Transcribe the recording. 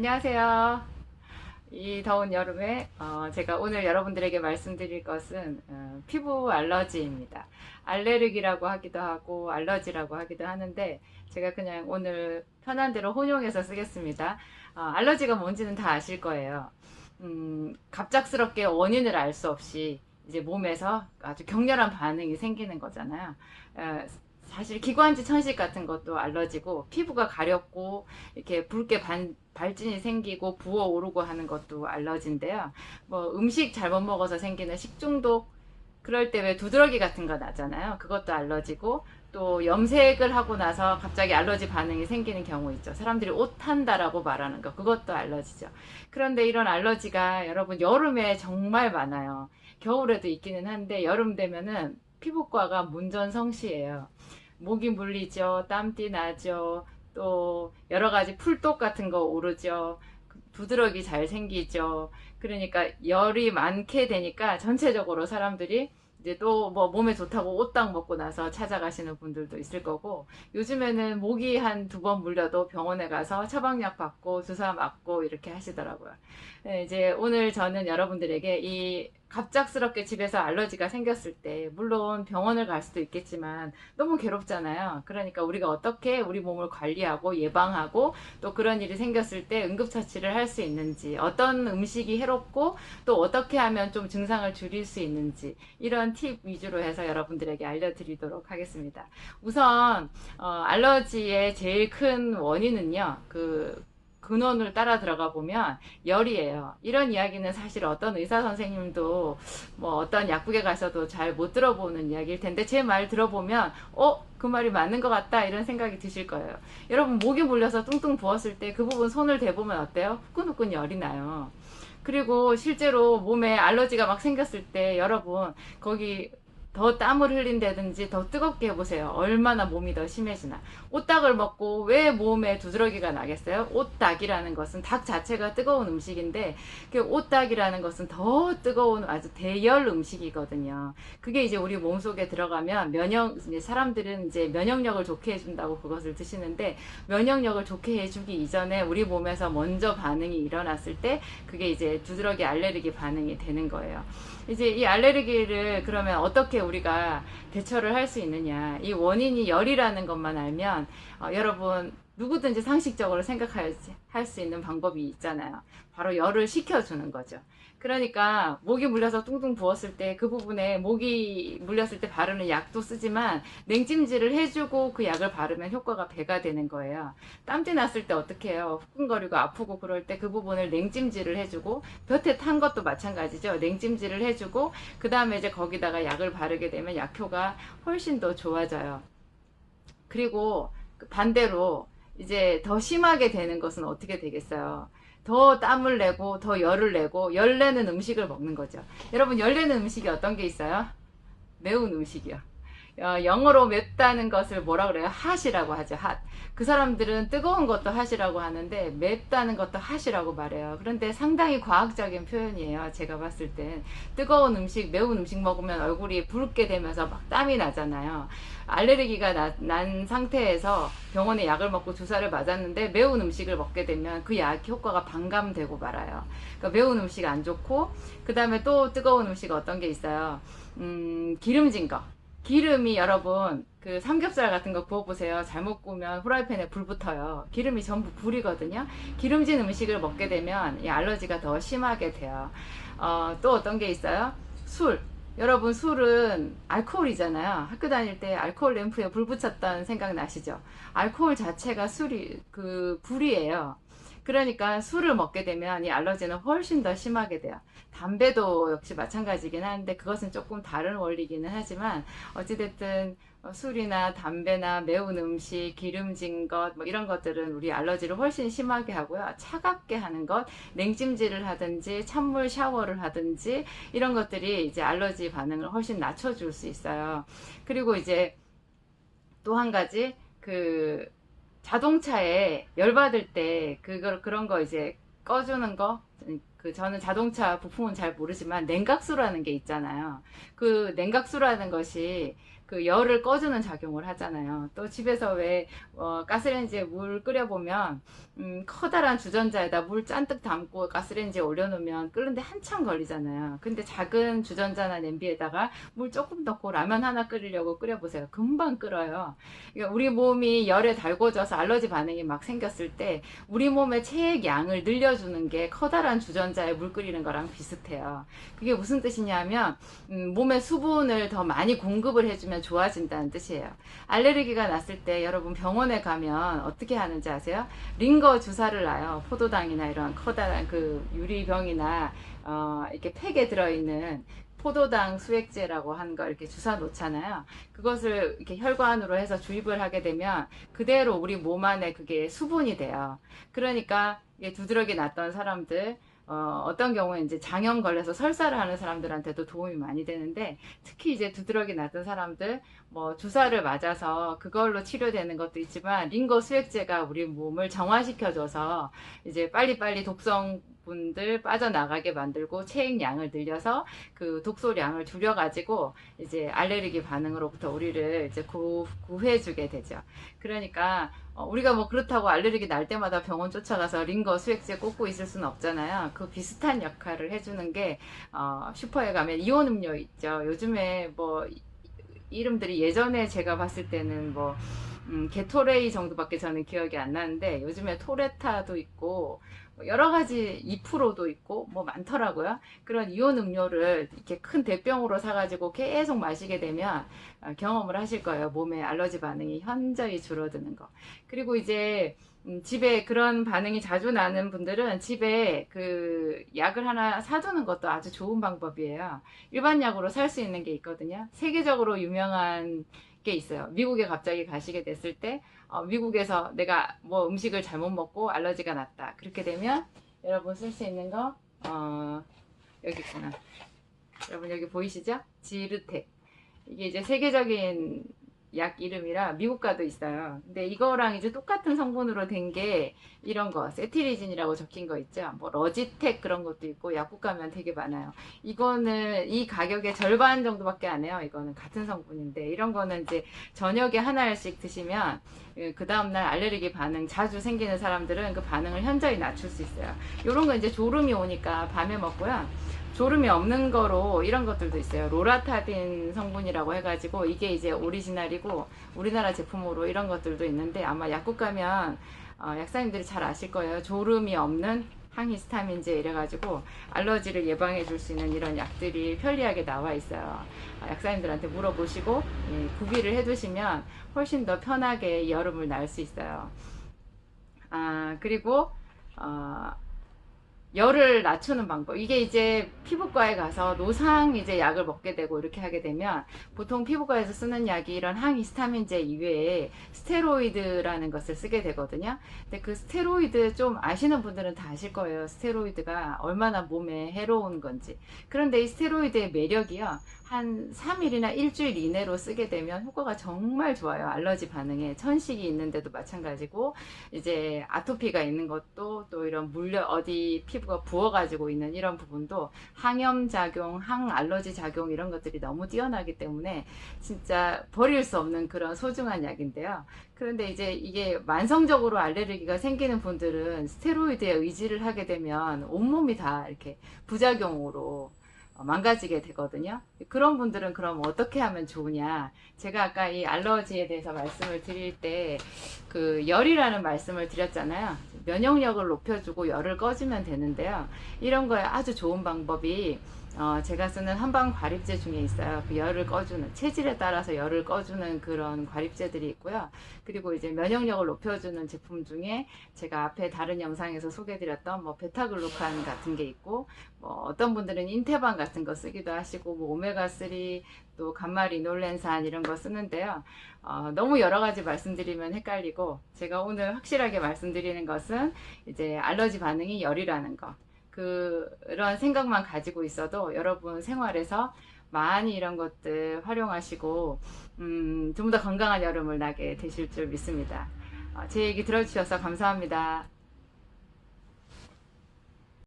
안녕하세요. 이 더운 여름에 제가 오늘 여러분들에게 말씀드릴 것은 피부 알러지입니다. 알레르기라고 하기도 하고 알러지라고 하기도 하는데 제가 그냥 오늘 편한 대로 혼용해서 쓰겠습니다. 알러지가 뭔지는 다 아실 거예요. 갑작스럽게 원인을 알 수 없이 이제 몸에서 아주 격렬한 반응이 생기는 거잖아요. 어, 사실 기관지 천식 같은 것도 알러지고 피부가 가렵고 이렇게 붉게 발진이 생기고 부어오르고 하는 것도 알러지인데요. 뭐 음식 잘못 먹어서 생기는 식중독 그럴 때 왜 두드러기 같은 거 나잖아요. 그것도 알러지고 또 염색을 하고 나서 갑자기 알러지 반응이 생기는 경우 있죠. 사람들이 옷 탄다라고 말하는 거 그것도 알러지죠. 그런데 이런 알러지가 여러분 여름에 정말 많아요. 겨울에도 있기는 한데 여름 되면은 피부과가 문전성시예요. 모기 물리죠. 땀띠 나죠. 또 여러 가지 풀독 같은 거 오르죠. 부드러기 잘 생기죠. 그러니까 열이 많게 되니까 전체적으로 사람들이 이제 또 뭐 몸에 좋다고 옷딱 먹고 나서 찾아가시는 분들도 있을 거고, 요즘에는 모기 한 두 번 물려도 병원에 가서 처방약 받고 주사 맞고 이렇게 하시더라고요. 네, 이제 오늘 저는 여러분들에게 이 갑작스럽게 집에서 알러지가 생겼을 때 물론 병원을 갈 수도 있겠지만 너무 괴롭잖아요. 그러니까 우리가 어떻게 우리 몸을 관리하고 예방하고 또 그런 일이 생겼을 때 응급처치를 할 수 있는지, 어떤 음식이 해롭고 또 어떻게 하면 좀 증상을 줄일 수 있는지, 이런 팁 위주로 해서 여러분들에게 알려드리도록 하겠습니다. 우선 알러지의 제일 큰 원인은요, 근원을 따라 들어가 보면 열이에요. 이런 이야기는 사실 어떤 의사 선생님도 뭐 어떤 약국에 가서도 잘 못 들어보는 이야기일 텐데 제 말 들어보면 그 말이 맞는 것 같다 이런 생각이 드실 거예요. 여러분 목이 물려서 뚱뚱 부었을 때 그 부분 손을 대보면 어때요? 후끈후끈 열이 나요. 그리고 실제로 몸에 알러지가 막 생겼을 때 여러분 거기 더 땀을 흘린다든지 더 뜨겁게 해보세요. 얼마나 몸이 더 심해지나. 오딱을 먹고 왜 몸에 두드러기가 나겠어요? 오딱이라는 것은 닭 자체가 뜨거운 음식인데 그 오딱이라는 것은 더 뜨거운 아주 대열 음식이거든요. 그게 이제 우리 몸속에 들어가면 이제 사람들은 이제 면역력을 좋게 해준다고 그것을 드시는데 면역력을 좋게 해주기 이전에 우리 몸에서 먼저 반응이 일어났을 때 그게 이제 두드러기 알레르기 반응이 되는 거예요. 이제 이 알레르기를 그러면 어떻게 우리가 대처를 할 수 있느냐. 이 원인이 열이라는 것만 알면 여러분 누구든지 상식적으로 생각할 수 있는 방법이 있잖아요. 바로 열을 식혀주는 거죠. 그러니까 모기 물려서 뚱뚱 부었을 때 그 부분에 모기 물렸을 때 바르는 약도 쓰지만 냉찜질을 해주고 그 약을 바르면 효과가 배가 되는 거예요. 땀띠 났을 때 어떻게 해요? 후끈거리고 아프고 그럴 때 그 부분을 냉찜질을 해주고 볕에 탄 것도 마찬가지죠. 냉찜질을 해주고 그 다음에 이제 거기다가 약을 바르게 되면 약효가 훨씬 더 좋아져요. 그리고 반대로 이제 더 심하게 되는 것은 어떻게 되겠어요? 더 땀을 내고 더 열을 내고 열 내는 음식을 먹는 거죠. 여러분 열 내는 음식이 어떤 게 있어요? 매운 음식이요. 영어로 맵다는 것을 뭐라 그래요? 핫이라고 하죠. 핫. 그 사람들은 뜨거운 것도 핫이라고 하는데 맵다는 것도 핫이라고 말해요. 그런데 상당히 과학적인 표현이에요. 제가 봤을 땐 뜨거운 음식, 매운 음식 먹으면 얼굴이 붉게 되면서 막 땀이 나잖아요. 알레르기가 난 상태에서 병원에 약을 먹고 주사를 맞았는데 매운 음식을 먹게 되면 그 약 효과가 반감되고 말아요. 그러니까 매운 음식 안 좋고 그 다음에 또 뜨거운 음식 어떤 게 있어요? 기름진 거. 기름이 여러분 그 삼겹살 같은 거 구워보세요. 잘못 구우면 후라이팬에 불 붙어요. 기름이 전부 불이거든요. 기름진 음식을 먹게 되면 이 알러지가 더 심하게 돼요. 또 어떤 게 있어요? 술. 여러분 술은 알코올이잖아요. 학교 다닐 때 알코올 램프에 불 붙였던 생각 나시죠? 알코올 자체가 불이에요. 그러니까 술을 먹게 되면 이 알러지는 훨씬 더 심하게 돼요. 담배도 역시 마찬가지긴 한데 그것은 조금 다른 원리기는 하지만 어찌됐든 술이나 담배나 매운 음식, 기름진 것, 뭐 이런 것들은 우리 알러지를 훨씬 심하게 하고요. 차갑게 하는 것, 냉찜질을 하든지 찬물 샤워를 하든지 이런 것들이 이제 알러지 반응을 훨씬 낮춰줄 수 있어요. 그리고 이제 또 한 가지 자동차에 열받을 때 그런 거 이제 꺼주는 거. 저는 자동차 부품은 잘 모르지만 냉각수라는 게 있잖아요. 그 냉각수라는 것이 그 열을 꺼주는 작용을 하잖아요. 또 집에서 왜 가스레인지에 물 끓여보면 커다란 주전자에다 물 잔뜩 담고 가스레인지에 올려놓으면 끓는데 한참 걸리잖아요. 근데 작은 주전자나 냄비에다가 물 조금 넣고 라면 하나 끓이려고 끓여보세요. 금방 끓어요. 그러니까 우리 몸이 열에 달궈져서 알러지 반응이 막 생겼을 때 우리 몸의 체액 양을 늘려주는 게 커다란 주전자에 물 끓이는 거랑 비슷해요. 그게 무슨 뜻이냐면 몸에 수분을 더 많이 공급을 해주면 좋아진다는 뜻이에요. 알레르기가 났을 때 여러분 병원에 가면 어떻게 하는지 아세요? 링거 주사를 놔요. 포도당이나 이런 커다란 그 유리병이나 이렇게 팩에 들어있는 포도당 수액제라고 하는 거 이렇게 주사 놓잖아요. 그것을 이렇게 혈관으로 해서 주입을 하게 되면 그대로 우리 몸 안에 그게 수분이 돼요. 그러니까 이게 두드러기 났던 사람들, 어떤 경우에 이제 장염 걸려서 설사를 하는 사람들한테도 도움이 많이 되는데, 특히 이제 두드러기 났던 사람들, 뭐 주사를 맞아서 그걸로 치료되는 것도 있지만 링거 수액제가 우리 몸을 정화시켜줘서 이제 빨리빨리 독성 분들 빠져나가게 만들고 체액량을 늘려서 그 독소량을 줄여가지고 이제 알레르기 반응으로부터 우리를 이제 구해주게 되죠. 그러니까 우리가 뭐 그렇다고 알레르기 날 때마다 병원 쫓아가서 링거 수액제 꽂고 있을 수는 없잖아요. 그 비슷한 역할을 해주는 게 슈퍼에 가면 이온 음료 있죠. 요즘에 뭐 이름들이 예전에 제가 봤을 때는 뭐 게토레이 정도밖에 저는 기억이 안 나는데 요즘에 토레타도 있고 여러 가지 2%도 있고 뭐 많더라고요. 그런 이온 음료를 이렇게 큰 대병으로 사가지고 계속 마시게 되면 경험을 하실 거예요. 몸에 알러지 반응이 현저히 줄어드는 거. 그리고 이제 집에 그런 반응이 자주 나는 분들은 집에 그 약을 하나 사두는 것도 아주 좋은 방법이에요. 일반 약으로 살 수 있는 게 있거든요. 세계적으로 유명한 게 있어요. 미국에 갑자기 가시게 됐을 때 미국에서 내가 뭐 음식을 잘못 먹고 알러지가 났다. 그렇게 되면 여러분 쓸 수 있는 거 여기 있구나. 여러분 여기 보이시죠? 지르텍. 이게 이제 세계적인 약 이름이라 미국가도 있어요. 근데 이거랑 이제 똑같은 성분으로 된 게 이런 거 세티리진이라고 적힌 거 있죠. 뭐 러지텍 그런 것도 있고 약국 가면 되게 많아요. 이거는 이 가격의 절반 정도밖에 안 해요. 이거는 같은 성분인데 이런 거는 이제 저녁에 하나씩 드시면 그 다음날 알레르기 반응 자주 생기는 사람들은 그 반응을 현저히 낮출 수 있어요. 이런 거 이제 졸음이 오니까 밤에 먹고요. 졸음이 없는 거로 이런 것들도 있어요. 로라타딘 성분이라고 해가지고 이게 이제 오리지널이고 우리나라 제품으로 이런 것들도 있는데 아마 약국 가면 약사님들이 잘 아실 거예요. 졸음이 없는 항히스타민제 이래가지고 알러지를 예방해 줄 수 있는 이런 약들이 편리하게 나와 있어요. 약사님들한테 물어보시고 구비를 해 두시면 훨씬 더 편하게 여름을 날 수 있어요. 그리고 열을 낮추는 방법. 이게 이제 피부과에 가서 노상 이제 약을 먹게 되고 이렇게 하게 되면 보통 피부과에서 쓰는 약이 이런 항히스타민제 이외에 스테로이드라는 것을 쓰게 되거든요. 근데 그 스테로이드 좀 아시는 분들은 다 아실 거예요. 스테로이드가 얼마나 몸에 해로운 건지. 그런데 이 스테로이드의 매력이요. 한 3일이나 일주일 이내로 쓰게 되면 효과가 정말 좋아요. 알러지 반응에 천식이 있는데도 마찬가지고 이제 아토피가 있는 것도 또 이런 어디 피부가 부어가지고 있는 이런 부분도 항염 작용, 항알러지 작용 이런 것들이 너무 뛰어나기 때문에 진짜 버릴 수 없는 그런 소중한 약인데요. 그런데 이제 이게 만성적으로 알레르기가 생기는 분들은 스테로이드에 의지를 하게 되면 온몸이 다 이렇게 부작용으로 망가지게 되거든요. 그런 분들은 그럼 어떻게 하면 좋으냐? 제가 아까 이 알러지에 대해서 말씀을 드릴 때 그 열이라는 말씀을 드렸잖아요. 면역력을 높여주고 열을 꺼주면 되는데요. 이런 거에 아주 좋은 방법이 제가 쓰는 한방 과립제 중에 있어요. 그 열을 꺼주는, 체질에 따라서 열을 꺼주는 그런 과립제들이 있고요. 그리고 이제 면역력을 높여주는 제품 중에 제가 앞에 다른 영상에서 소개해드렸던 뭐 베타글루칸 같은 게 있고, 뭐 어떤 분들은 인테반 같은 거 쓰기도 하시고, 뭐 오메가3, 또 감마리놀렌산 이런 거 쓰는데요. 너무 여러 가지 말씀드리면 헷갈리고, 제가 오늘 확실하게 말씀드리는 것은 이제 알러지 반응이 열이라는 거. 그런 생각만 가지고 있어도 여러분 생활에서 많이 이런 것들 활용하시고 좀 더 건강한 여름을 나게 되실 줄 믿습니다. 제 얘기 들어주셔서 감사합니다.